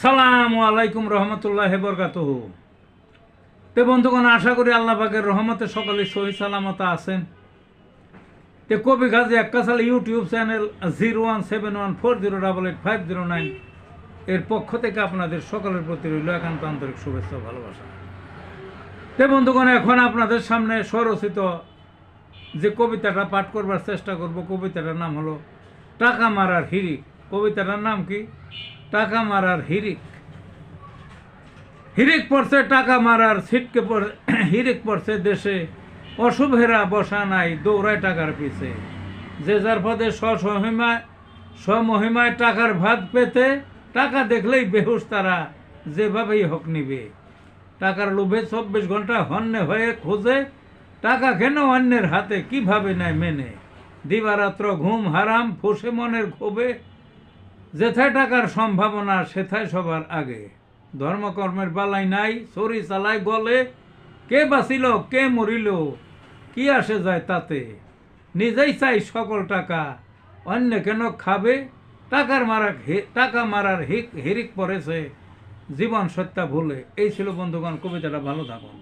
আসসালামু আলাইকুম রহমতুল্লাহ বরকাতুহু। তে বন্ধুগণ, আশা করি আল্লাহ পাকের রহমতে সকলে সহি সালামত আছেন। তে কবি গাজী আক্কাসাল ইউটিউব চ্যানেল 017140885009 এর পক্ষ থেকে আপনাদের সকলের প্রতি রইল একান্ত আন্তরিক শুভেচ্ছা ও ভালোবাসা। তে বন্ধুগণ, এখন আপনাদের সামনে স্বরচিত যে কবিতাটা পাঠ করবার চেষ্টা করব, কবিতাটার নাম হলো টাকা মারার হিরিক। কবিতাটার নাম কি? টাকা মারার হিরিক। হিরিক পড়ছে টাকা মারার ছিটকে পড়ে, হিরিক পড়ছে দেশে, অশুভেরা বসা নাই দৌড়ায় টাকার পিছে। যে যার পদে স্বমহিমায় টাকার ভাত পেতে, টাকা দেখলেই বেহুশ তারা যেভাবেই হোক নিবে। টাকার লোভে 24 ঘন্টা হন্যে হয়ে খোঁজে, টাকা কেন অন্যের হাতে কিভাবে নেয় মেনে। দিবারাত্র ঘুম হারাম ফুসে মনের ক্ষোভে, যেথায় টাকার সম্ভাবনা সেথায় সবার আগে। ধর্মকর্মের বালাই নাই চুরি চালায় গলে, কে বাঁচিল কে মরিল কি আসে যায় তাতে। নিজেই চাই সকল টাকা অন্য কেন খাবে, টাকা মারার হিরিক পড়েছে জীবন সত্যা ভুলে। এই ছিল বন্ধুগণ কবিতাটা। ভালো থাকুন।